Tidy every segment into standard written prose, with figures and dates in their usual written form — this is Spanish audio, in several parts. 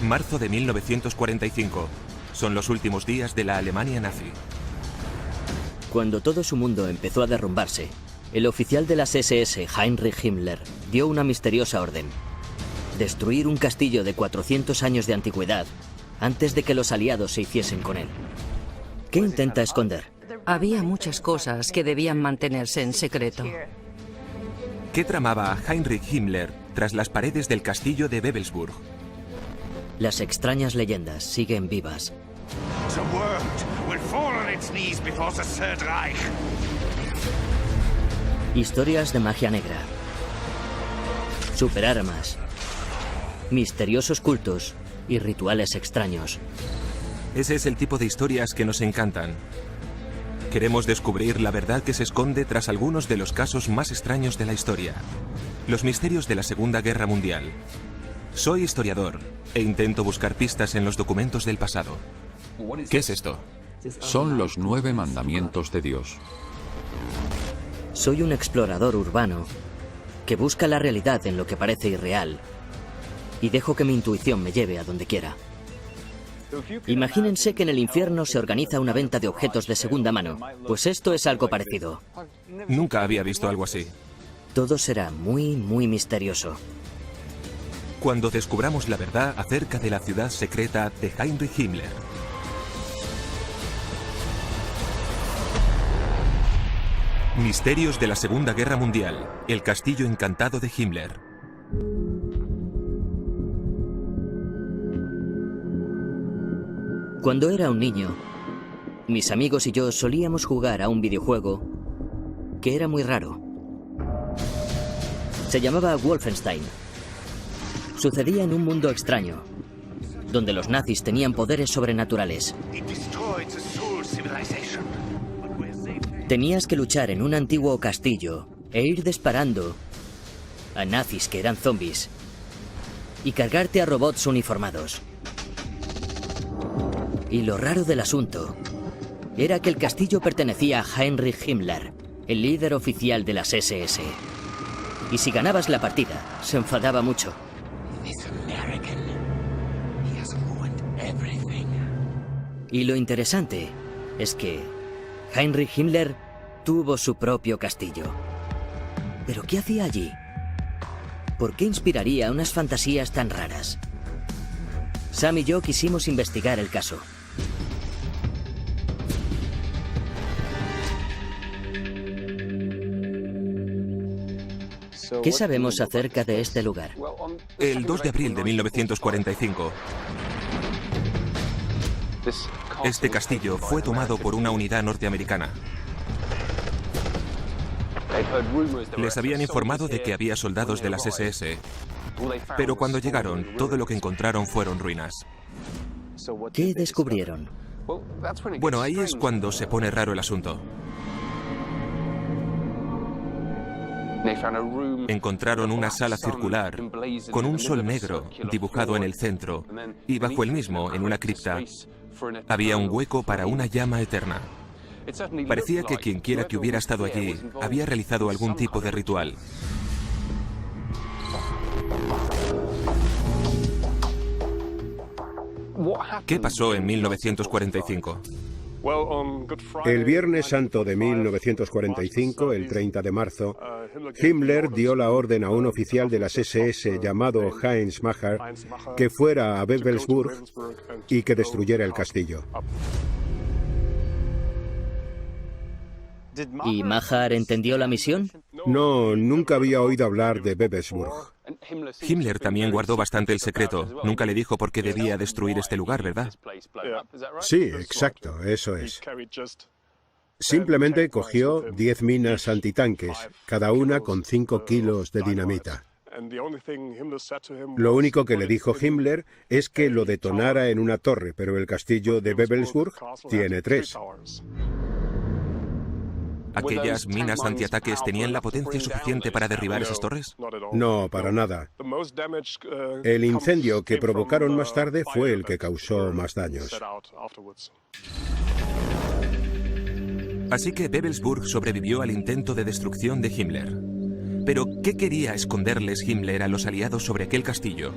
Marzo de 1945. Son los últimos días de la Alemania nazi. Cuando todo su mundo empezó a derrumbarse, el oficial de las SS, Heinrich Himmler, dio una misteriosa orden: destruir un castillo de 400 años de antigüedad antes de que los aliados se hiciesen con él. ¿Qué intenta esconder? Había muchas cosas que debían mantenerse en secreto. ¿Qué tramaba Heinrich Himmler tras las paredes del castillo de Wewelsburg? Las extrañas leyendas siguen vivas. The world will fall on its knees before the Third Reich. Historias de magia negra, superarmas, misteriosos cultos y rituales extraños. Ese es el tipo de historias que nos encantan. Queremos descubrir la verdad que se esconde tras algunos de los casos más extraños de la historia. Los misterios de la Segunda Guerra Mundial. Soy historiador e intento buscar pistas en los documentos del pasado. ¿Qué es esto? Son los 9 mandamientos de Dios. Soy un explorador urbano que busca la realidad en lo que parece irreal y dejo que mi intuición me lleve a donde quiera. Imagínense que en el infierno se organiza una venta de objetos de segunda mano, pues esto es algo parecido. Nunca había visto algo así. Todo será muy, muy misterioso. Cuando descubramos la verdad acerca de la ciudad secreta de Heinrich Himmler. Misterios de la Segunda Guerra Mundial. El castillo encantado de Himmler. Cuando era un niño, mis amigos y yo solíamos jugar a un videojuego que era muy raro. Se llamaba Wolfenstein. Sucedía en un mundo extraño, donde los nazis tenían poderes sobrenaturales. Tenías que luchar en un antiguo castillo e ir disparando a nazis que eran zombies y cargarte a robots uniformados. Y lo raro del asunto era que el castillo pertenecía a Heinrich Himmler, el líder oficial de las SS. Y si ganabas la partida, se enfadaba mucho. Y lo interesante es que Heinrich Himmler tuvo su propio castillo. ¿Pero qué hacía allí? ¿Por qué inspiraría unas fantasías tan raras? Sam y yo quisimos investigar el caso. ¿Qué sabemos acerca de este lugar? El 2 de abril de 1945. Este castillo fue tomado por una unidad norteamericana. Les habían informado de que había soldados de las SS, pero cuando llegaron, todo lo que encontraron fueron ruinas. ¿Qué descubrieron? Bueno, ahí es cuando se pone raro el asunto. Encontraron una sala circular con un sol negro dibujado en el centro y bajo el mismo, en una cripta, había un hueco para una llama eterna. Parecía que quienquiera que hubiera estado allí había realizado algún tipo de ritual. ¿Qué pasó en 1945? El Viernes Santo de 1945, el 30 de marzo, Himmler dio la orden a un oficial de las SS llamado Heinz Macher que fuera a Wewelsburg y que destruyera el castillo. ¿Y Macher entendió la misión? No, nunca había oído hablar de Wewelsburg. Himmler también guardó bastante el secreto. Nunca le dijo por qué debía destruir este lugar, ¿verdad? Sí, exacto, eso es. Simplemente cogió 10 minas antitanques, cada una con 5 kilos de dinamita. Lo único que le dijo Himmler es que lo detonara en una torre, pero el castillo de Wewelsburg tiene 3. ¿Aquellas minas antiataques tenían la potencia suficiente para derribar esas torres? No, para nada. El incendio que provocaron más tarde fue el que causó más daños. Así que Wewelsburg sobrevivió al intento de destrucción de Himmler. Pero, ¿qué quería esconderles Himmler a los aliados sobre aquel castillo?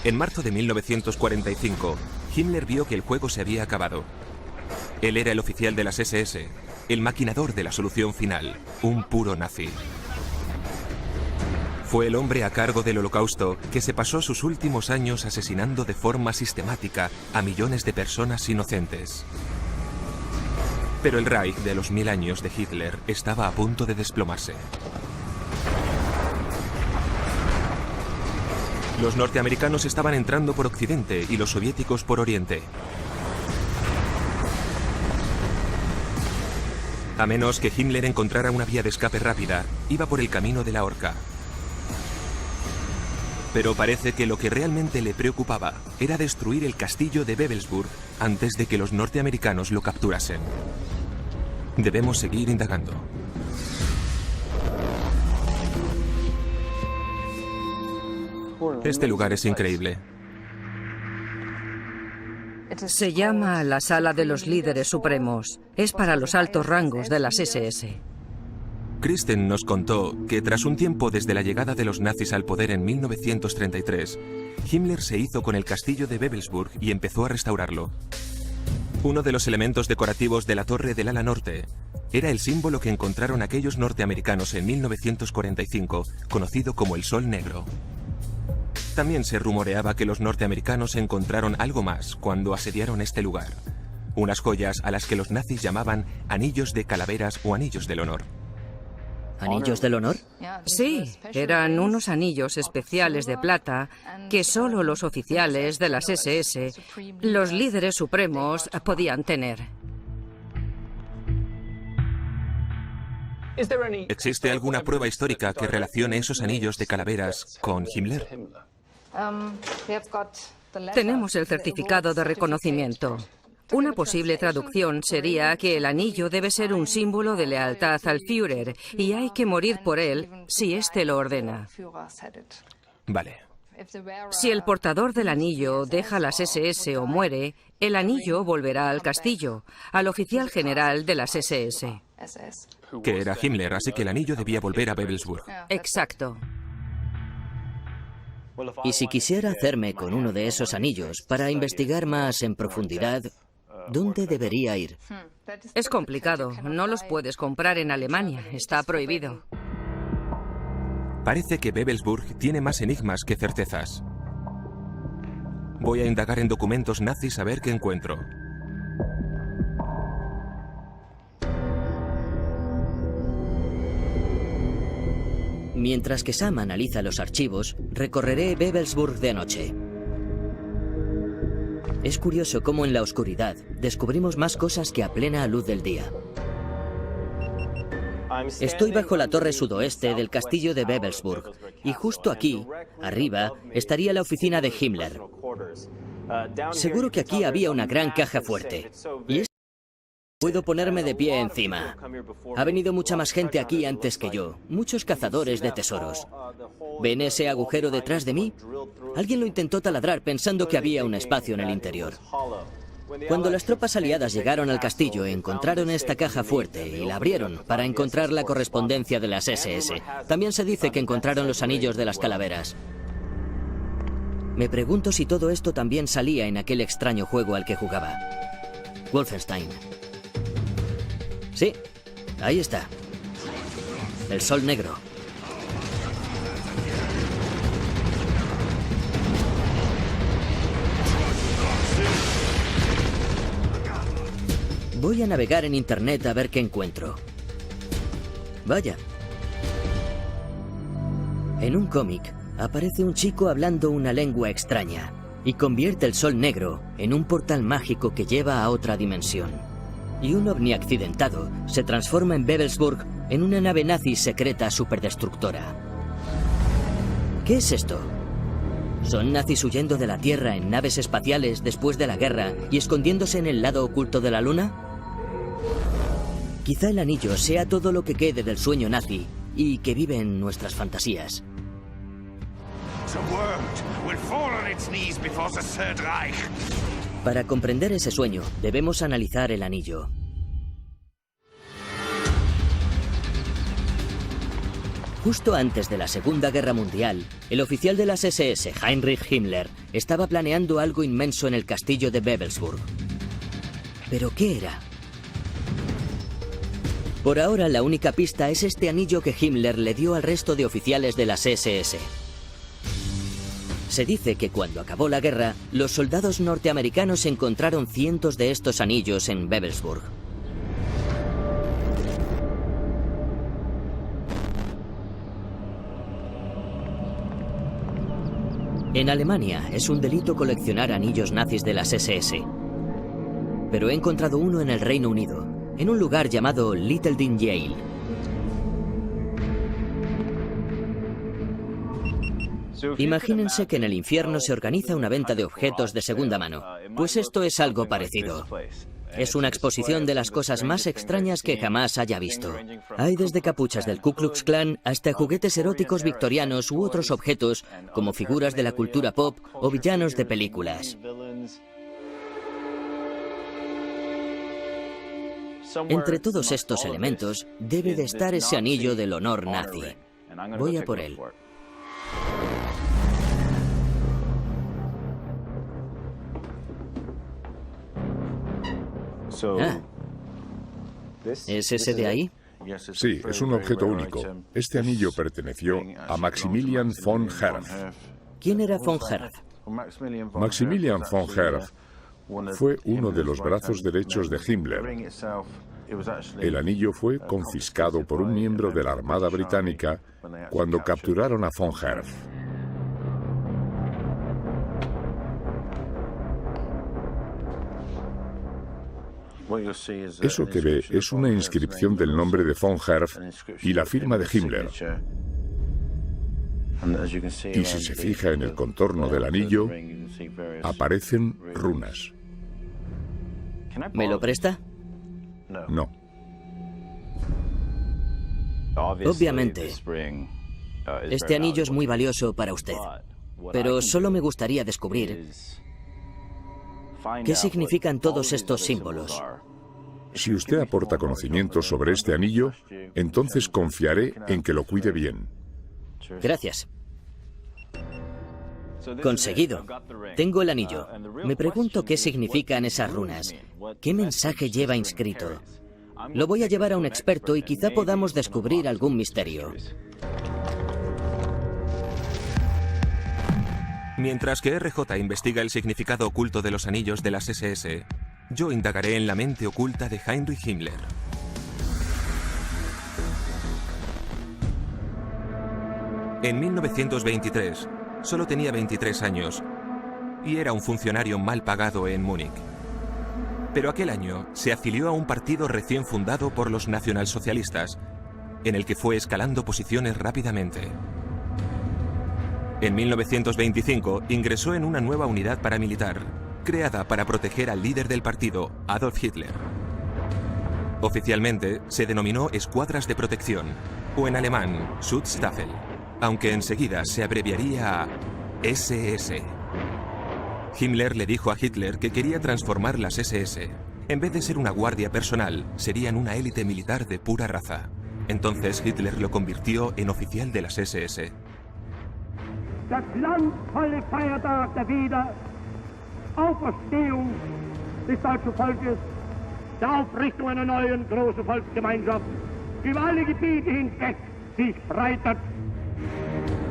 En marzo de 1945, Himmler vio que el juego se había acabado. Él era el oficial de las SS, el maquinador de la solución final, un puro nazi. Fue el hombre a cargo del Holocausto que se pasó sus últimos años asesinando de forma sistemática a millones de personas inocentes. Pero el Reich de los 1000 años de Hitler estaba a punto de desplomarse. Los norteamericanos estaban entrando por Occidente y los soviéticos por Oriente. A menos que Himmler encontrara una vía de escape rápida, iba por el camino de la horca. Pero parece que lo que realmente le preocupaba era destruir el castillo de Wewelsburg antes de que los norteamericanos lo capturasen. Debemos seguir indagando. Este lugar es increíble. Se llama la Sala de los Líderes Supremos. Es para los altos rangos de las SS. Kristen nos contó que tras un tiempo desde la llegada de los nazis al poder en 1933, Himmler se hizo con el castillo de Wewelsburg y empezó a restaurarlo. Uno de los elementos decorativos de la torre del ala norte era el símbolo que encontraron aquellos norteamericanos en 1945, conocido como el Sol Negro. También se rumoreaba que los norteamericanos encontraron algo más cuando asediaron este lugar. Unas joyas a las que los nazis llamaban anillos de calaveras o anillos del honor. ¿Anillos del honor? Sí, eran unos anillos especiales de plata que solo los oficiales de las SS, los líderes supremos, podían tener. ¿Existe alguna prueba histórica que relacione esos anillos de calaveras con Himmler? Tenemos el certificado de reconocimiento. Una posible traducción sería que el anillo debe ser un símbolo de lealtad al Führer y hay que morir por él si éste lo ordena. Vale. Si el portador del anillo deja las SS o muere, el anillo volverá al castillo, al oficial general de las SS. Que era Himmler, así que el anillo debía volver a Wewelsburg. Exacto. Y si quisiera hacerme con uno de esos anillos para investigar más en profundidad, ¿dónde debería ir? Es complicado. No los puedes comprar en Alemania. Está prohibido. Parece que Wewelsburg tiene más enigmas que certezas. Voy a indagar en documentos nazis a ver qué encuentro. Mientras que Sam analiza los archivos, recorreré Wewelsburg de noche. Es curioso cómo en la oscuridad descubrimos más cosas que a plena luz del día. Estoy bajo la torre sudoeste del castillo de Wewelsburg y justo aquí, arriba, estaría la oficina de Himmler. Seguro que aquí había una gran caja fuerte. Y puedo ponerme de pie encima. Ha venido mucha más gente aquí antes que yo, muchos cazadores de tesoros. ¿Ven ese agujero detrás de mí? Alguien lo intentó taladrar pensando que había un espacio en el interior. Cuando las tropas aliadas llegaron al castillo, encontraron esta caja fuerte y la abrieron para encontrar la correspondencia de las SS. También se dice que encontraron los anillos de las calaveras. Me pregunto si todo esto también salía en aquel extraño juego al que jugaba. Wolfenstein. Sí, ahí está. El Sol Negro. Voy a navegar en internet a ver qué encuentro. Vaya. En un cómic aparece un chico hablando una lengua extraña y convierte el Sol Negro en un portal mágico que lleva a otra dimensión. Y un ovni accidentado se transforma en Wewelsburg en una nave nazi secreta superdestructora. ¿Qué es esto? ¿Son nazis huyendo de la Tierra en naves espaciales después de la guerra y escondiéndose en el lado oculto de la Luna? Quizá el anillo sea todo lo que quede del sueño nazi y que vive en nuestras fantasías. Para comprender ese sueño, debemos analizar el anillo. Justo antes de la Segunda Guerra Mundial, el oficial de las SS, Heinrich Himmler, estaba planeando algo inmenso en el castillo de Wewelsburg. ¿Pero qué era? Por ahora, la única pista es este anillo que Himmler le dio al resto de oficiales de las SS. Se dice que cuando acabó la guerra, los soldados norteamericanos encontraron cientos de estos anillos en Wewelsburg. En Alemania es un delito coleccionar anillos nazis de las SS. Pero he encontrado uno en el Reino Unido, en un lugar llamado Little Dean Yale. Imagínense que en el infierno se organiza una venta de objetos de segunda mano. Pues esto es algo parecido. Es una exposición de las cosas más extrañas que jamás haya visto. Hay desde capuchas del Ku Klux Klan hasta juguetes eróticos victorianos u otros objetos como figuras de la cultura pop o villanos de películas. Entre todos estos elementos debe de estar ese anillo del honor nazi. Voy a por él. ¿Es ese de ahí? Sí, es un objeto único. Este anillo perteneció a Maximilian von Herf. ¿Quién era von Herf? Maximilian von Herf fue uno de los brazos derechos de Himmler. El anillo fue confiscado por un miembro de la Armada Británica cuando capturaron a von Herf. Eso que ve es una inscripción del nombre de von Herf y la firma de Himmler. Y si se fija en el contorno del anillo, aparecen runas. ¿Me lo presta? No. Obviamente, este anillo es muy valioso para usted, pero solo me gustaría descubrir qué significan todos estos símbolos. Si usted aporta conocimiento sobre este anillo, entonces confiaré en que lo cuide bien. Gracias. Conseguido. Tengo el anillo. Me pregunto qué significan esas runas. ¿Qué mensaje lleva inscrito? Lo voy a llevar a un experto y quizá podamos descubrir algún misterio. Mientras que RJ investiga el significado oculto de los anillos de las SS, yo indagaré en la mente oculta de Heinrich Himmler. En 1923, solo tenía 23 años y era un funcionario mal pagado en Múnich. Pero aquel año se afilió a un partido recién fundado por los nacionalsocialistas, en el que fue escalando posiciones rápidamente. En 1925 ingresó en una nueva unidad paramilitar, creada para proteger al líder del partido, Adolf Hitler. Oficialmente se denominó Escuadras de Protección, o en alemán, Schutzstaffel, aunque enseguida se abreviaría a SS. Himmler le dijo a Hitler que quería transformar las SS. En vez de ser una guardia personal, serían una élite militar de pura raza. Entonces Hitler lo convirtió en oficial de las SS. Das glanzvolle Feiertag der Wiederauferstehung des deutschen Volkes, der Aufrichtung einer neuen großen Volksgemeinschaft, über alle Gebiete hinweg sich breitet.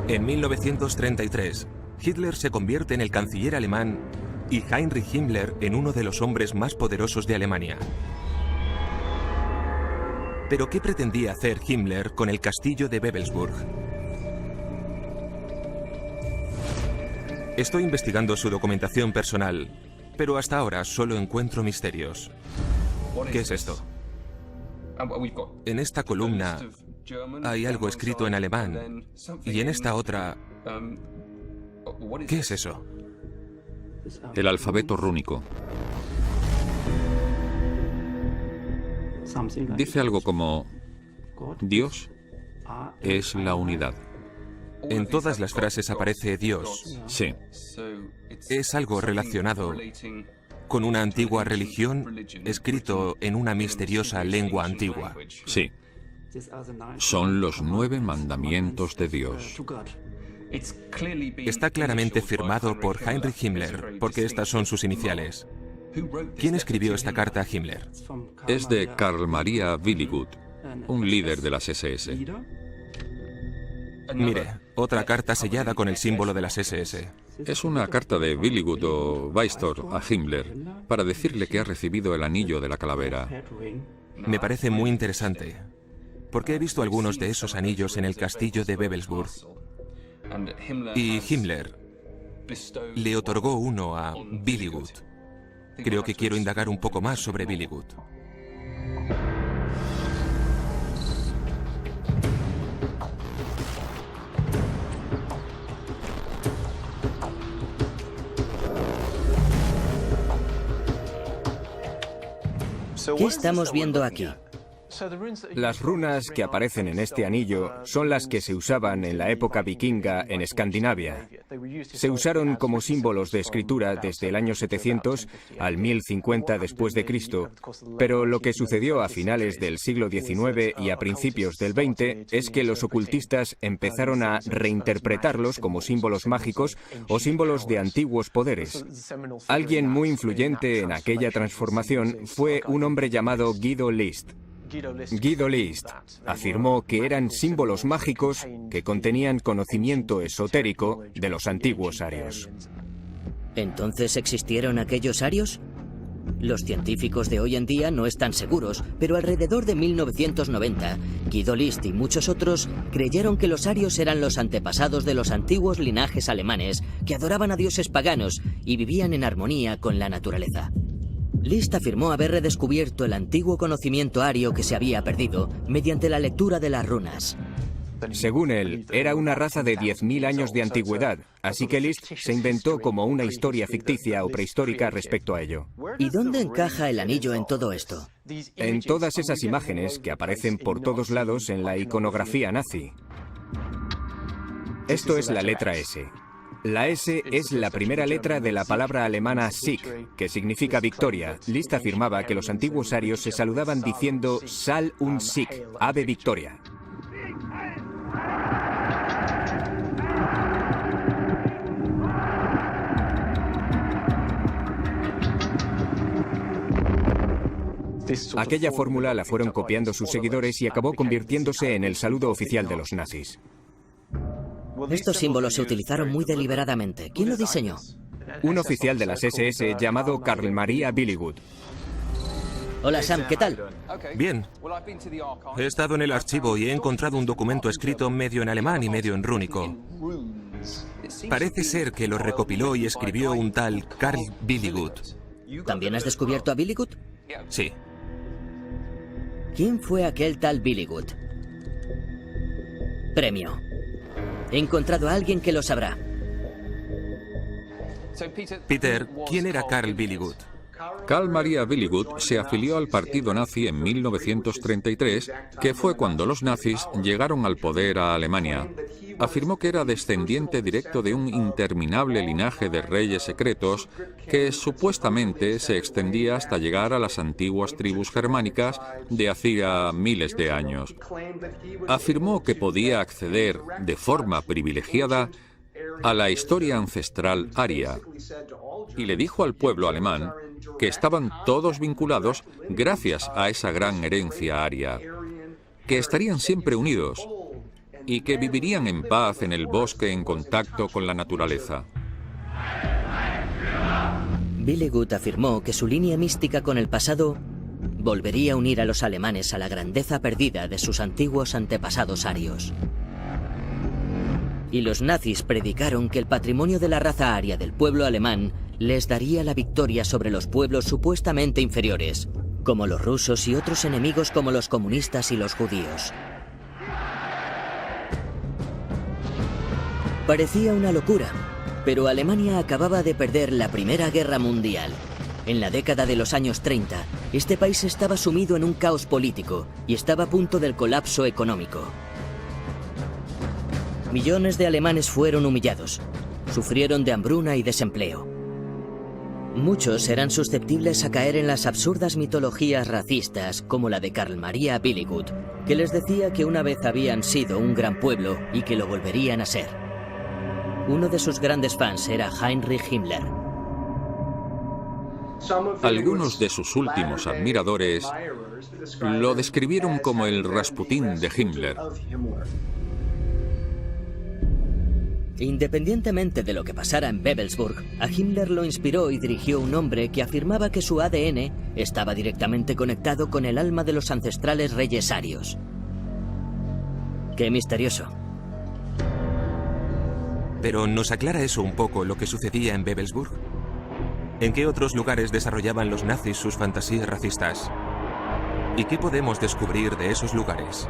En 1933, Hitler se convierte en el canciller alemán y Heinrich Himmler en uno de los hombres más poderosos de Alemania. ¿Pero qué pretendía hacer Himmler con el castillo de Wewelsburg? Estoy investigando su documentación personal, pero hasta ahora solo encuentro misterios. ¿Qué es esto? En esta columna hay algo escrito en alemán y en esta otra... ¿Qué es eso? El alfabeto rúnico. Dice algo como: Dios es la unidad. En todas las frases aparece Dios. Sí. Es algo relacionado con una antigua religión escrito en una misteriosa lengua antigua. Sí. Son los 9 mandamientos de Dios. Está claramente firmado por Heinrich Himmler, porque estas son sus iniciales. ¿Quién escribió esta carta a Himmler? Es de Karl Maria Willigut, un líder de las SS. Mire, otra carta sellada con el símbolo de las SS. Es una carta de Willigut o Weistor a Himmler para decirle que ha recibido el anillo de la calavera. Me parece muy interesante, porque he visto algunos de esos anillos en el castillo de Wewelsburg. Y Himmler le otorgó uno a Willigut. Creo que quiero indagar un poco más sobre Willigut. ¿Qué estamos viendo aquí? Las runas que aparecen en este anillo son las que se usaban en la época vikinga en Escandinavia. Se usaron como símbolos de escritura desde el año 700 al 1050 después de Cristo, pero lo que sucedió a finales del siglo XIX y a principios del XX es que los ocultistas empezaron a reinterpretarlos como símbolos mágicos o símbolos de antiguos poderes. Alguien muy influyente en aquella transformación fue un hombre llamado Guido List. Guido List afirmó que eran símbolos mágicos que contenían conocimiento esotérico de los antiguos arios. ¿Entonces existieron aquellos arios? Los científicos de hoy en día no están seguros, pero alrededor de 1990, Guido List y muchos otros creyeron que los arios eran los antepasados de los antiguos linajes alemanes que adoraban a dioses paganos y vivían en armonía con la naturaleza. List afirmó haber redescubierto el antiguo conocimiento ario que se había perdido mediante la lectura de las runas. Según él, era una raza de 10.000 años de antigüedad, así que List se inventó como una historia ficticia o prehistórica respecto a ello. ¿Y dónde encaja el anillo en todo esto? En todas esas imágenes que aparecen por todos lados en la iconografía nazi. Esto es la letra S. La S es la primera letra de la palabra alemana Sieg, que significa victoria. List afirmaba que los antiguos arios se saludaban diciendo Sal und Sieg, Ave Victoria. Aquella fórmula la fueron copiando sus seguidores y acabó convirtiéndose en el saludo oficial de los nazis. Estos símbolos se utilizaron muy deliberadamente. ¿Quién lo diseñó? Un oficial de las SS llamado Karl Maria Willigut. Hola Sam, ¿qué tal? Bien. He estado en el archivo y he encontrado un documento escrito medio en alemán y medio en rúnico. Parece ser que lo recopiló y escribió un tal Karl Willigut. ¿También has descubierto a Willigut? Sí. ¿Quién fue aquel tal Willigut? Premio. He encontrado a alguien que lo sabrá. Peter, ¿quién era Karl Willigut? Karl Maria Willigut se afilió al partido nazi en 1933, que fue cuando los nazis llegaron al poder a Alemania. Afirmó que era descendiente directo de un interminable linaje de reyes secretos que supuestamente se extendía hasta llegar a las antiguas tribus germánicas de hacía miles de años. Afirmó que podía acceder de forma privilegiada a la historia ancestral aria y le dijo al pueblo alemán que estaban todos vinculados gracias a esa gran herencia aria, que estarían siempre unidos y que vivirían en paz en el bosque en contacto con la naturaleza. Willigut afirmó que su línea mística con el pasado volvería a unir a los alemanes a la grandeza perdida de sus antiguos antepasados arios. Y los nazis predicaron que el patrimonio de la raza aria del pueblo alemán les daría la victoria sobre los pueblos supuestamente inferiores, como los rusos y otros enemigos como los comunistas y los judíos. Parecía una locura, pero Alemania acababa de perder la Primera Guerra Mundial. En la década de los años 30, este país estaba sumido en un caos político y estaba a punto del colapso económico. Millones de alemanes fueron humillados, sufrieron de hambruna y desempleo. Muchos eran susceptibles a caer en las absurdas mitologías racistas como la de Karl Maria Billigud, que les decía que una vez habían sido un gran pueblo y que lo volverían a ser. Uno de sus grandes fans era Heinrich Himmler. Algunos de sus últimos admiradores lo describieron como el Rasputín de Himmler. Independientemente de lo que pasara en Wewelsburg, a Himmler lo inspiró y dirigió un hombre que afirmaba que su ADN estaba directamente conectado con el alma de los ancestrales reyes arios. ¡Qué misterioso! Pero ¿nos aclara eso un poco lo que sucedía en Wewelsburg? ¿En qué otros lugares desarrollaban los nazis sus fantasías racistas? ¿Y qué podemos descubrir de esos lugares?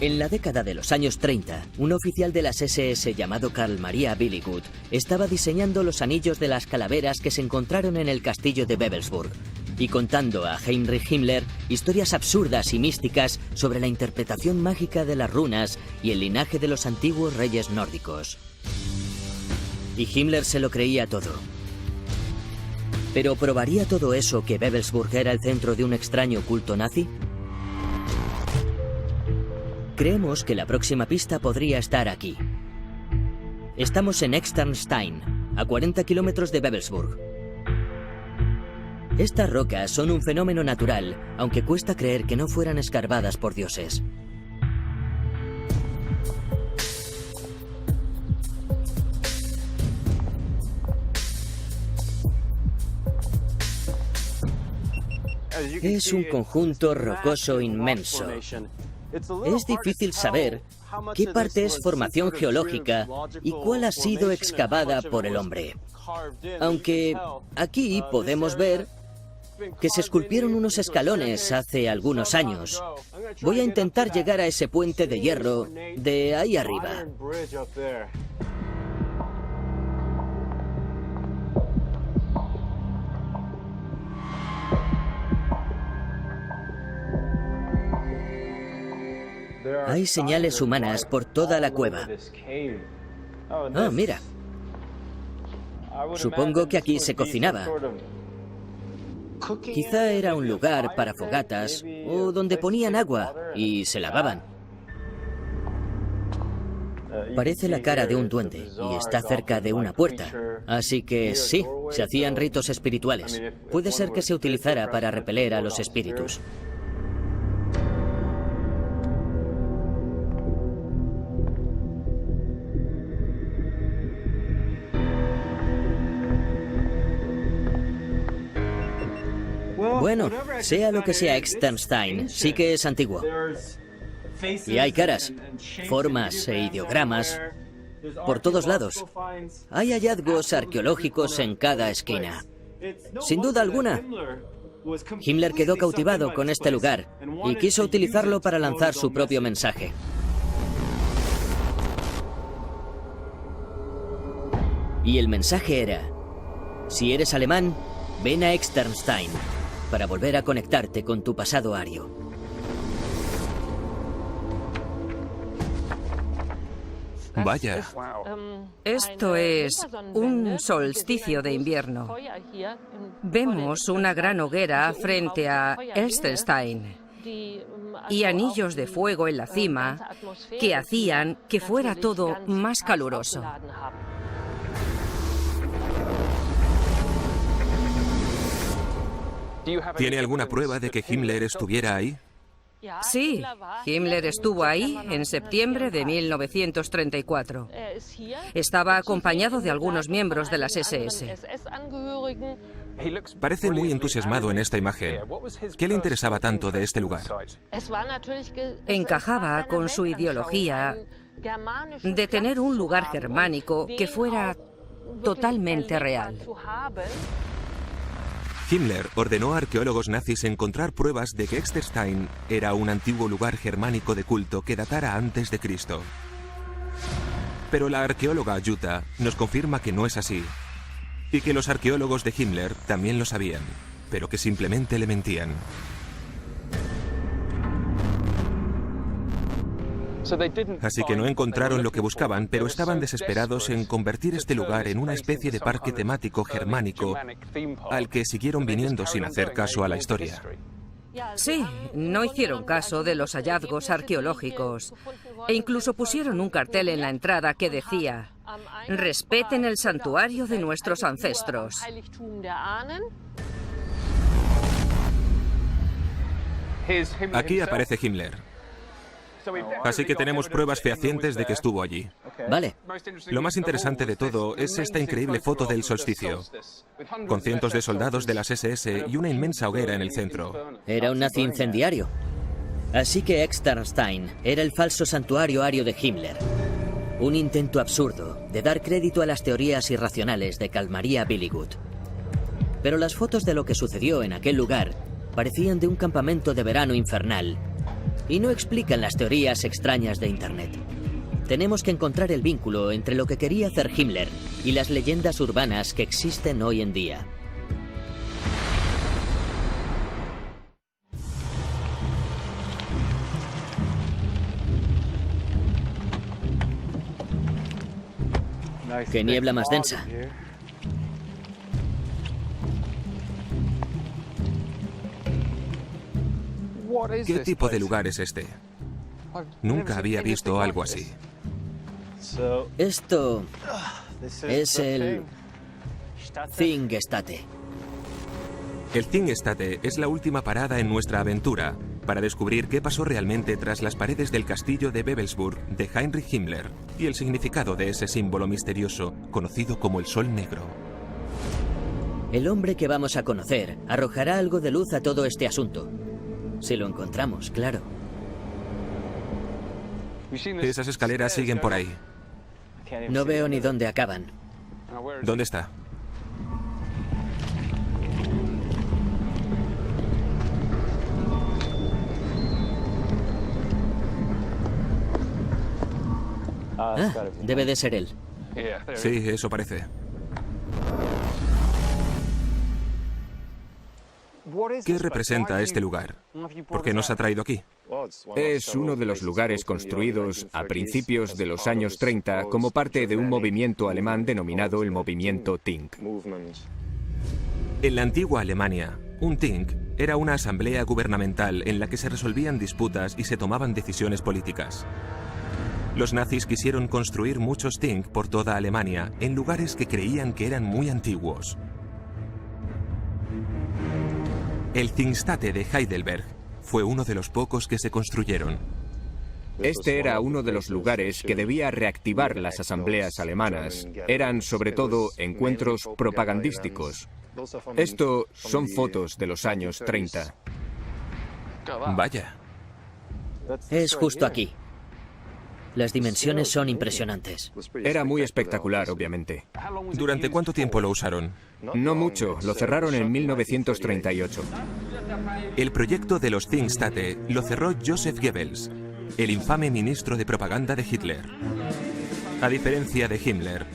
En la década de los años 30, un oficial de las SS llamado Karl Maria Billigud estaba diseñando los anillos de las calaveras que se encontraron en el castillo de Wewelsburg y contando a Heinrich Himmler historias absurdas y místicas sobre la interpretación mágica de las runas y el linaje de los antiguos reyes nórdicos. Y Himmler se lo creía todo. ¿Pero probaría todo eso que Wewelsburg era el centro de un extraño culto nazi? Creemos que la próxima pista podría estar aquí. Estamos en Externstein, a 40 kilómetros de Wewelsburg. Estas rocas son un fenómeno natural, aunque cuesta creer que no fueran escarbadas por dioses. Es un conjunto rocoso inmenso. Es difícil saber qué parte es formación geológica y cuál ha sido excavada por el hombre. Aunque aquí podemos ver que se esculpieron unos escalones hace algunos años. Voy a intentar llegar a ese puente de hierro de ahí arriba. Hay señales humanas por toda la cueva. Oh, mira. Supongo que aquí se cocinaba. Quizá era un lugar para fogatas o donde ponían agua y se lavaban. Parece la cara de un duende y está cerca de una puerta. Así que sí, se hacían ritos espirituales. Puede ser que se utilizara para repeler a los espíritus. Bueno, sea lo que sea Externstein, sí que es antiguo. Y hay caras, formas e ideogramas por todos lados. Hay hallazgos arqueológicos en cada esquina. Sin duda alguna, Himmler quedó cautivado con este lugar y quiso utilizarlo para lanzar su propio mensaje. Y el mensaje era: si eres alemán, ven a Externstein para volver a conectarte con tu pasado ario. Vaya. Esto es un solsticio de invierno. Vemos una gran hoguera frente a Externstein y anillos de fuego en la cima que hacían que fuera todo más caluroso. ¿Tiene alguna prueba de que Himmler estuviera ahí? Sí, Himmler estuvo ahí en septiembre de 1934. Estaba acompañado de algunos miembros de las SS. Parece muy entusiasmado en esta imagen. ¿Qué le interesaba tanto de este lugar? Encajaba con su ideología de tener un lugar germánico que fuera totalmente real. Himmler ordenó a arqueólogos nazis encontrar pruebas de que Externstein era un antiguo lugar germánico de culto que datara antes de Cristo. Pero la arqueóloga Jutta nos confirma que no es así, y que los arqueólogos de Himmler también lo sabían, pero que simplemente le mentían. Así que no encontraron lo que buscaban, pero estaban desesperados en convertir este lugar en una especie de parque temático germánico al que siguieron viniendo sin hacer caso a la historia. Sí, no hicieron caso de los hallazgos arqueológicos e incluso pusieron un cartel en la entrada que decía: respeten el santuario de nuestros ancestros. Aquí aparece Himmler. Así que tenemos pruebas fehacientes de que estuvo allí. Vale. Lo más interesante de todo es esta increíble foto del solsticio, con cientos de soldados de las SS y una inmensa hoguera en el centro. Era un nazi incendiario. Así que Externstein era el falso santuario ario de Himmler. Un intento absurdo de dar crédito a las teorías irracionales de Carl Maria Billigut. Pero las fotos de lo que sucedió en aquel lugar parecían de un campamento de verano infernal y no explican las teorías extrañas de Internet. Tenemos que encontrar el vínculo entre lo que quería hacer Himmler y las leyendas urbanas que existen hoy en día. ¡Qué niebla más densa! ¿Qué tipo de lugar es este? Nunca había visto algo así. Esto es el Thingstätte. El Thingstätte es la última parada en nuestra aventura para descubrir qué pasó realmente tras las paredes del castillo de Wewelsburg de Heinrich Himmler y el significado de ese símbolo misterioso conocido como el Sol Negro. El hombre que vamos a conocer arrojará algo de luz a todo este asunto. Si lo encontramos, claro. Esas escaleras siguen por ahí. No veo ni dónde acaban. ¿Dónde está? Debe de ser él. Sí, eso parece. ¿Qué representa este lugar? ¿Por qué nos ha traído aquí? Es uno de los lugares construidos a principios de los años 30 como parte de un movimiento alemán denominado el movimiento Tink. En la antigua Alemania, un Tink era una asamblea gubernamental en la que se resolvían disputas y se tomaban decisiones políticas. Los nazis quisieron construir muchos Tink por toda Alemania, en lugares que creían que eran muy antiguos. El Thingstätte de Heidelberg fue uno de los pocos que se construyeron. Este era uno de los lugares que debía reactivar las asambleas alemanas. Eran sobre todo encuentros propagandísticos. Esto son fotos de los años 30. Vaya. Es justo aquí. Las dimensiones son impresionantes. Era muy espectacular, obviamente. ¿Durante cuánto tiempo lo usaron? No mucho, lo cerraron en 1938. El proyecto de los Thingstätte lo cerró Joseph Goebbels, el infame ministro de propaganda de Hitler. A diferencia de Himmler,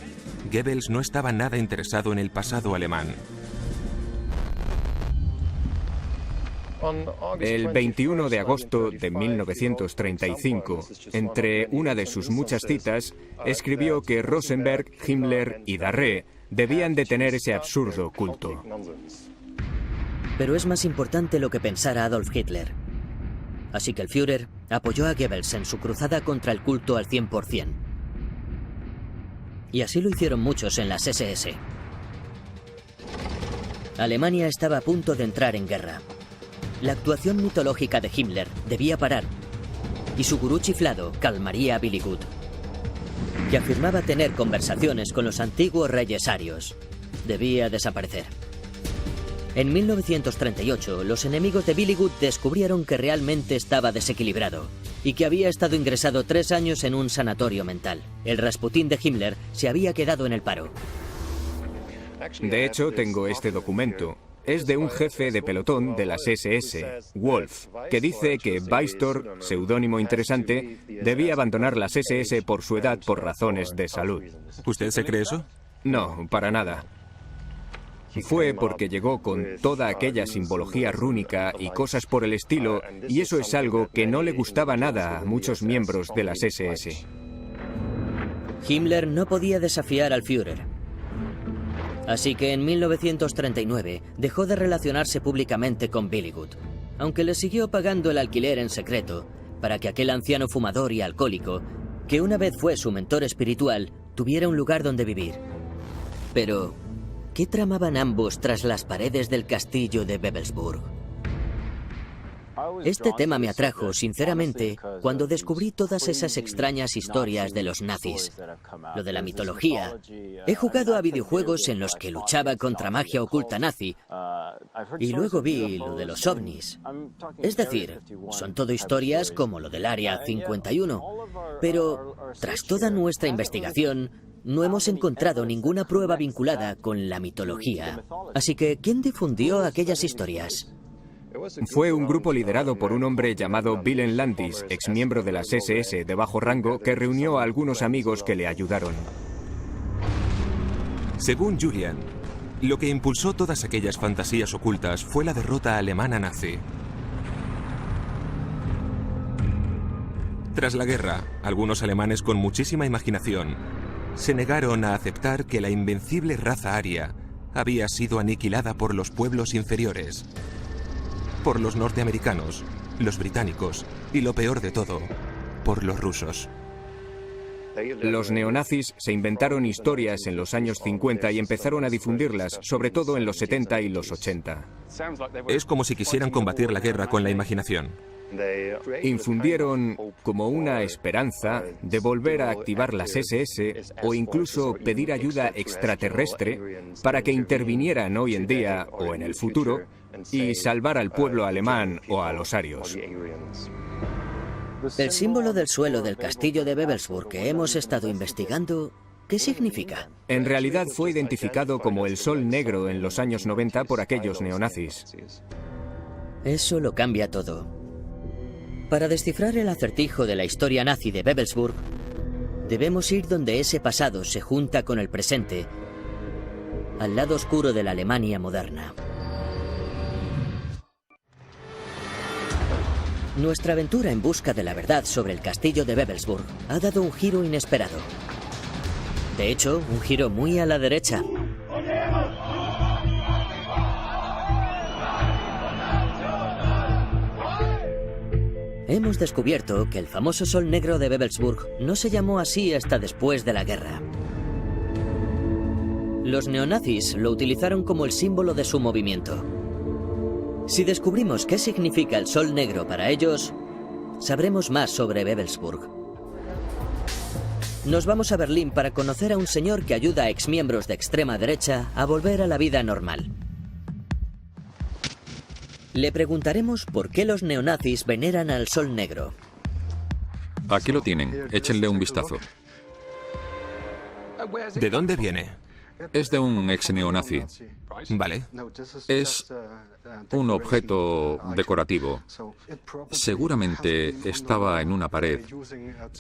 Goebbels no estaba nada interesado en el pasado alemán. El 21 de agosto de 1935, entre una de sus muchas citas, escribió que Rosenberg, Himmler y Darré debían detener ese absurdo culto. Pero es más importante lo que pensara Adolf Hitler. Así que el Führer apoyó a Goebbels en su cruzada contra el culto al 100%. Y así lo hicieron muchos en las SS. Alemania estaba a punto de entrar en guerra. La actuación mitológica de Himmler debía parar, y su gurú chiflado, Carl Maria Billigut, que afirmaba tener conversaciones con los antiguos reyes arios, debía desaparecer. En 1938, los enemigos de Billigut descubrieron que realmente estaba desequilibrado y que había estado ingresado 3 años en un sanatorio mental. El Rasputín de Himmler se había quedado en el paro. De hecho, tengo este documento. Es de un jefe de pelotón de las SS, Wolf, que dice que Weistor, seudónimo interesante, debía abandonar las SS por su edad por razones de salud. ¿Usted se cree eso? No, para nada. Fue porque llegó con toda aquella simbología rúnica y cosas por el estilo, y eso es algo que no le gustaba nada a muchos miembros de las SS. Himmler no podía desafiar al Führer. Así que en 1939 dejó de relacionarse públicamente con Billygut, aunque le siguió pagando el alquiler en secreto para que aquel anciano fumador y alcohólico, que una vez fue su mentor espiritual, tuviera un lugar donde vivir. Pero, ¿qué tramaban ambos tras las paredes del castillo de Wewelsburg? Este tema me atrajo, sinceramente, cuando descubrí todas esas extrañas historias de los nazis. Lo de la mitología. He jugado a videojuegos en los que luchaba contra magia oculta nazi, y luego vi lo de los ovnis. Es decir, son todo historias como lo del Área 51. Pero, tras toda nuestra investigación, no hemos encontrado ninguna prueba vinculada con la mitología. Así que, ¿quién difundió aquellas historias? Fue un grupo liderado por un hombre llamado Wilhelm Landis, exmiembro de las SS de bajo rango, que reunió a algunos amigos que le ayudaron. Según Julian, lo que impulsó todas aquellas fantasías ocultas fue la derrota alemana nazi. Tras la guerra, algunos alemanes con muchísima imaginación se negaron a aceptar que la invencible raza aria había sido aniquilada por los pueblos inferiores, por los norteamericanos, los británicos y, lo peor de todo, por los rusos. Los neonazis se inventaron historias en los años 50 y empezaron a difundirlas, sobre todo en los 70 y los 80. Es como si quisieran combatir la guerra con la imaginación. Infundieron como una esperanza de volver a activar las SS o incluso pedir ayuda extraterrestre para que intervinieran hoy en día o en el futuro y salvar al pueblo alemán o a los arios. El símbolo del suelo del castillo de Wewelsburg que hemos estado investigando, ¿qué significa? En realidad fue identificado como el Sol Negro en los años 90 por aquellos neonazis. Eso lo cambia todo. Para descifrar el acertijo de la historia nazi de Wewelsburg, debemos ir donde ese pasado se junta con el presente, al lado oscuro de la Alemania moderna. Nuestra aventura en busca de la verdad sobre el castillo de Wewelsburg ha dado un giro inesperado. De hecho, un giro muy a la derecha. Hemos descubierto que el famoso Sol Negro de Wewelsburg no se llamó así hasta después de la guerra. Los neonazis lo utilizaron como el símbolo de su movimiento. Si descubrimos qué significa el Sol Negro para ellos, sabremos más sobre Wewelsburg. Nos vamos a Berlín para conocer a un señor que ayuda a exmiembros de extrema derecha a volver a la vida normal. Le preguntaremos por qué los neonazis veneran al Sol Negro. Aquí lo tienen, échenle un vistazo. ¿De dónde viene? Es de un ex neonazi. Vale. Es un objeto decorativo. Seguramente estaba en una pared.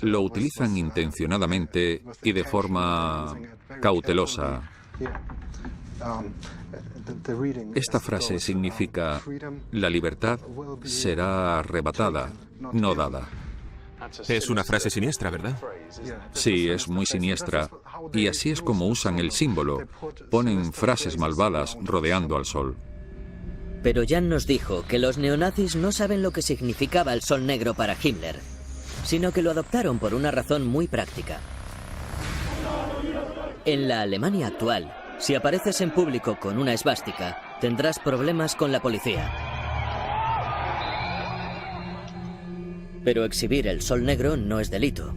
Lo utilizan intencionadamente y de forma cautelosa. Esta frase significa: la libertad será arrebatada, no dada. Es una frase siniestra, ¿verdad? Sí, es muy siniestra. Y así es como usan el símbolo. Ponen frases malvadas rodeando al sol. Pero Jan nos dijo que los neonazis no saben lo que significaba el Sol Negro para Himmler, sino que lo adoptaron por una razón muy práctica. En la Alemania actual, si apareces en público con una esvástica, tendrás problemas con la policía. Pero exhibir el Sol Negro no es delito.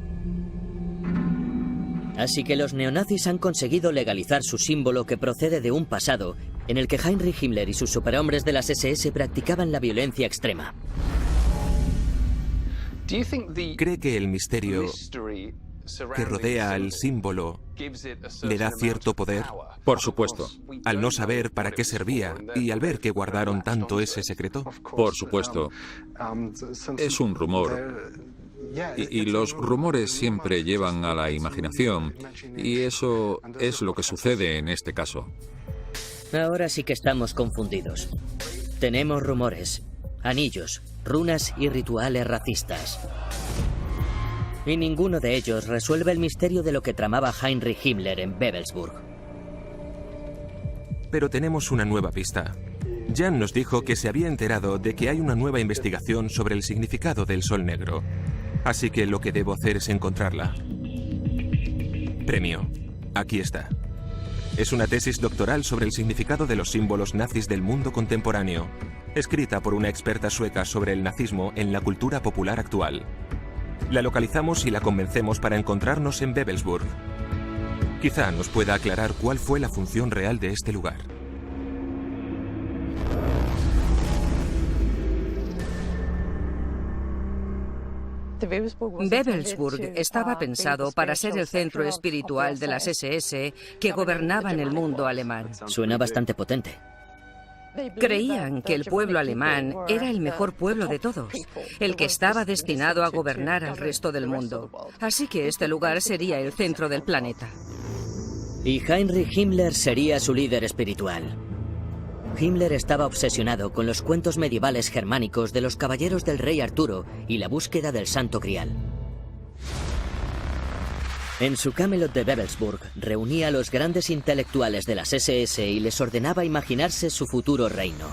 Así que los neonazis han conseguido legalizar su símbolo, que procede de un pasado en el que Heinrich Himmler y sus superhombres de las SS practicaban la violencia extrema. ¿Cree que el misterio que rodea al símbolo le da cierto poder? Por supuesto. Al no saber para qué servía y al ver que guardaron tanto ese secreto. Por supuesto. Es un rumor. Y los rumores siempre llevan a la imaginación. Y eso es lo que sucede en este caso. Ahora sí que estamos confundidos. Tenemos rumores, anillos, runas y rituales racistas. Y ninguno de ellos resuelve el misterio de lo que tramaba Heinrich Himmler en Wewelsburg. Pero tenemos una nueva pista. Jan nos dijo que se había enterado de que hay una nueva investigación sobre el significado del Sol Negro. Así que lo que debo hacer es encontrarla. Premio. Aquí está. Es una tesis doctoral sobre el significado de los símbolos nazis del mundo contemporáneo, escrita por una experta sueca sobre el nazismo en la cultura popular actual. La localizamos y la convencemos para encontrarnos en Wewelsburg. Quizá nos pueda aclarar cuál fue la función real de este lugar. Wewelsburg estaba pensado para ser el centro espiritual de las SS que gobernaban el mundo alemán. Suena bastante potente. Creían que el pueblo alemán era el mejor pueblo de todos, el que estaba destinado a gobernar al resto del mundo. Así que este lugar sería el centro del planeta. Y Heinrich Himmler sería su líder espiritual. Himmler estaba obsesionado con los cuentos medievales germánicos de los caballeros del rey Arturo y la búsqueda del Santo Grial. En su Camelot de Wewelsburg reunía a los grandes intelectuales de las SS y les ordenaba imaginarse su futuro reino.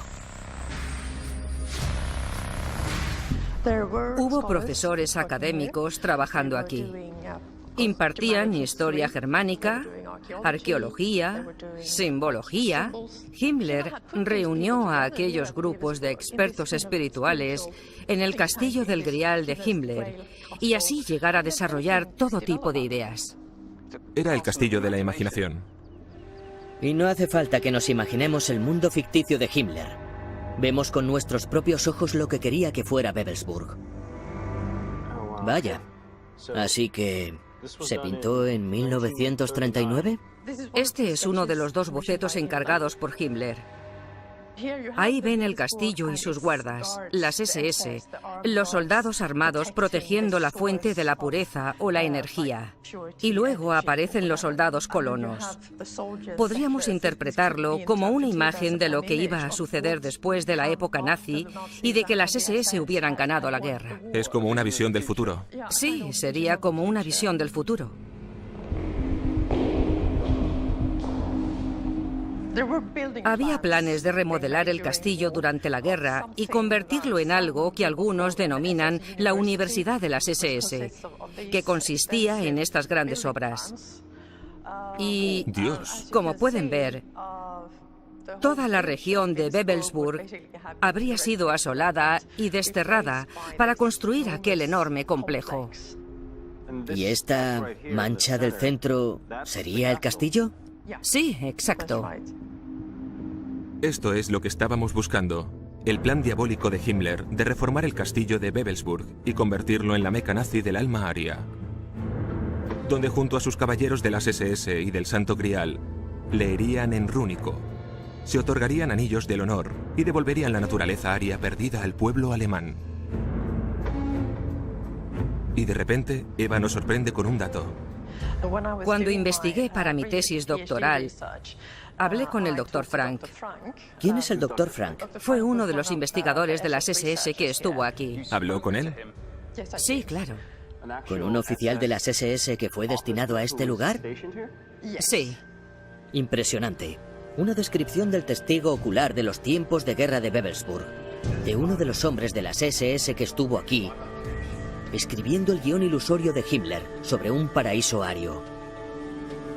Hubo profesores académicos trabajando aquí. Impartían historia germánica, arqueología, simbología. Himmler reunió a aquellos grupos de expertos espirituales en el castillo del Grial de Himmler y así llegar a desarrollar todo tipo de ideas. Era el castillo de la imaginación. Y no hace falta que nos imaginemos el mundo ficticio de Himmler. Vemos con nuestros propios ojos lo que quería que fuera Wewelsburg. Vaya. Así que... ¿se pintó en 1939? Este es uno de los 2 bocetos encargados por Himmler. Ahí ven el castillo y sus guardas, las SS, los soldados armados protegiendo la fuente de la pureza o la energía. Y luego aparecen los soldados colonos. Podríamos interpretarlo como una imagen de lo que iba a suceder después de la época nazi y de que las SS hubieran ganado la guerra. Es como una visión del futuro. Sí, sería como una visión del futuro. Había planes de remodelar el castillo durante la guerra y convertirlo en algo que algunos denominan la Universidad de las SS, que consistía en estas grandes obras. Y, Dios, como pueden ver, toda la región de Wewelsburg habría sido asolada y desterrada para construir aquel enorme complejo. ¿Y esta mancha del centro sería el castillo? Sí, exacto. esto es lo que estábamos buscando. El plan diabólico de Himmler de reformar el castillo de Wewelsburg y convertirlo en la meca nazi del alma aria, donde junto a sus caballeros de las SS y del Santo Grial leerían en rúnico, se otorgarían anillos del honor y devolverían la naturaleza aria perdida al pueblo alemán. Y de repente, Eva nos sorprende con un dato. Cuando investigué para mi tesis doctoral, hablé con el Dr. Frank. ¿Quién es el Dr. Frank? Fue uno de los investigadores de las SS que estuvo aquí. ¿Habló con él? Sí, claro. ¿Con un oficial de las SS que fue destinado a este lugar? Sí. Impresionante. Una descripción del testigo ocular de los tiempos de guerra de Wewelsburg, de uno de los hombres de las SS que estuvo aquí, escribiendo el guión ilusorio de Himmler sobre un paraíso ario.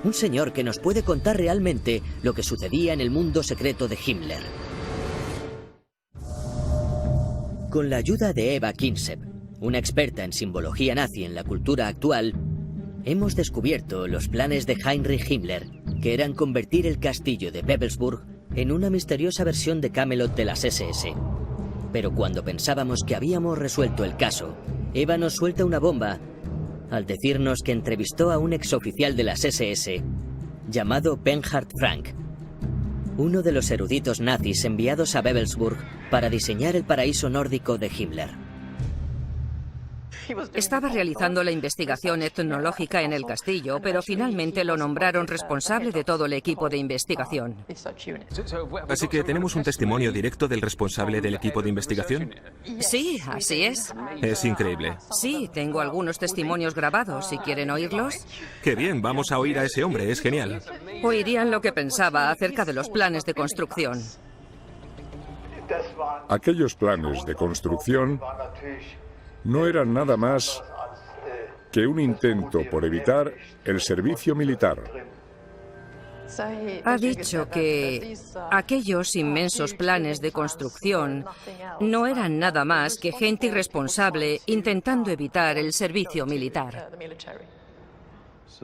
Un señor que nos puede contar realmente lo que sucedía en el mundo secreto de Himmler. Con la ayuda de Eva Kinsep, una experta en simbología nazi en la cultura actual, hemos descubierto los planes de Heinrich Himmler, que eran convertir el castillo de Wewelsburg en una misteriosa versión de Camelot de las SS. Pero cuando pensábamos que habíamos resuelto el caso, Eva nos suelta una bomba al decirnos que entrevistó a un exoficial de las SS llamado Bernhard Frank, uno de los eruditos nazis enviados a Wewelsburg para diseñar el paraíso nórdico de Himmler. Estaba realizando la investigación etnológica en el castillo, pero finalmente lo nombraron responsable de todo el equipo de investigación. Así que tenemos un testimonio directo del responsable del equipo de investigación. Sí, así es. Es increíble. Sí, tengo algunos testimonios grabados, si quieren oírlos. Qué bien, vamos a oír a ese hombre, es genial. Oirían lo que pensaba acerca de los planes de construcción. Aquellos planes de construcción no eran nada más que un intento por evitar el servicio militar. Ha dicho que aquellos inmensos planes de construcción no eran nada más que gente irresponsable intentando evitar el servicio militar.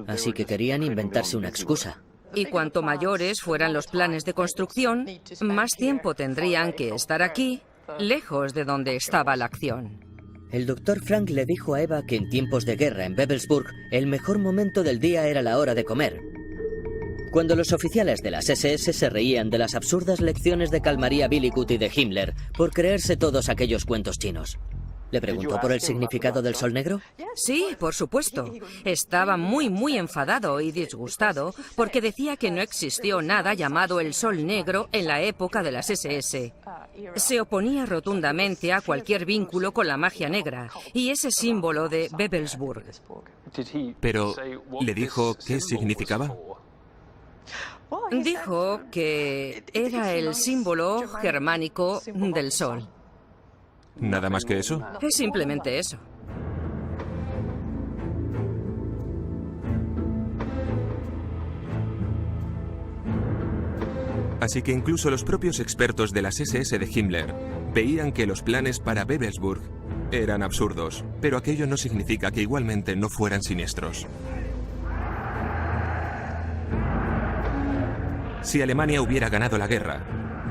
Así que querían inventarse una excusa. Y cuanto mayores fueran los planes de construcción, más tiempo tendrían que estar aquí, lejos de donde estaba la acción. El Dr. Frank le dijo a Eva que en tiempos de guerra en Wewelsburg, el mejor momento del día era la hora de comer. Cuando los oficiales de las SS se reían de las absurdas lecciones de Karl-Maria Billigut y de Himmler por creerse todos aquellos cuentos chinos. ¿Le preguntó por el significado del sol negro? Sí, por supuesto. Estaba muy enfadado y disgustado porque decía que no existió nada llamado el sol negro en la época de las SS. Se oponía rotundamente a cualquier vínculo con la magia negra y ese símbolo de Wewelsburg. Pero, ¿le dijo qué significaba? Dijo que era el símbolo germánico del sol. ¿Nada más que eso? Es simplemente eso. Así que incluso los propios expertos de las SS de Himmler veían que los planes para Wewelsburg eran absurdos, pero aquello no significa que igualmente no fueran siniestros. Si Alemania hubiera ganado la guerra,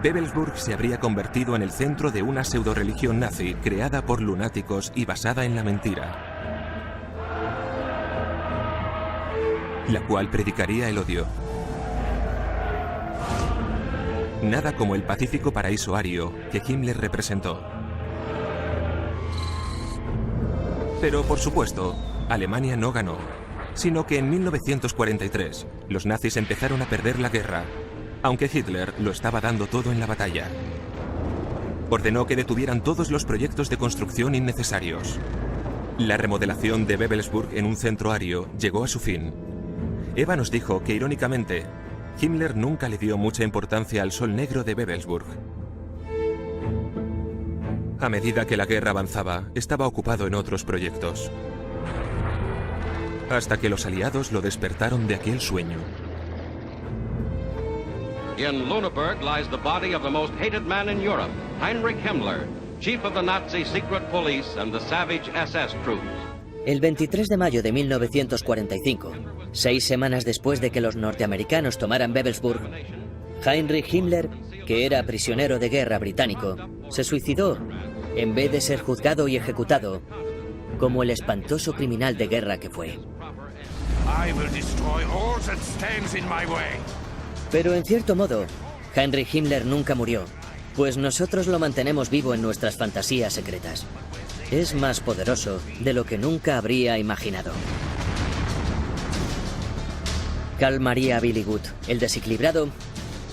Wewelsburg se habría convertido en el centro de una pseudoreligión nazi creada por lunáticos y basada en la mentira, la cual predicaría el odio. Nada como el pacífico paraíso ario que Himmler representó. Pero, por supuesto, Alemania no ganó, sino que en 1943 los nazis empezaron a perder la guerra, aunque Hitler lo estaba dando todo en la batalla. Ordenó que detuvieran todos los proyectos de construcción innecesarios. La remodelación de Wewelsburg en un centro ario llegó a su fin. Eva nos dijo que, irónicamente, Himmler nunca le dio mucha importancia al sol negro de Wewelsburg. A medida que la guerra avanzaba, estaba ocupado en otros proyectos. Hasta que los aliados lo despertaron de aquel sueño. In Lüneburg lies the body of the most hated man in Europe, Heinrich Himmler, chief of the Nazi secret police and the savage SS troops. El 23 de mayo de 1945, 6 semanas después de que los norteamericanos tomaran Wewelsburg, Heinrich Himmler, que era prisionero de guerra británico, se suicidó en vez de ser juzgado y ejecutado como el espantoso criminal de guerra que fue. Pero en cierto modo, Heinrich Himmler nunca murió, pues nosotros lo mantenemos vivo en nuestras fantasías secretas. Es más poderoso de lo que nunca habría imaginado. Karl-Maria Billigut, el desequilibrado,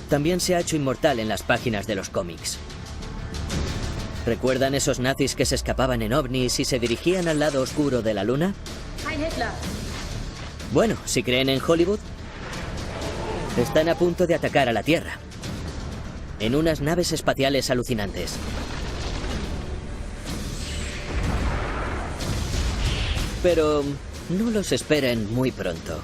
también se ha hecho inmortal en las páginas de los cómics. ¿Recuerdan esos nazis que se escapaban en ovnis y se dirigían al lado oscuro de la luna? Bueno, si creen en Hollywood, están a punto de atacar a la Tierra en unas naves espaciales alucinantes. Pero no los esperen muy pronto.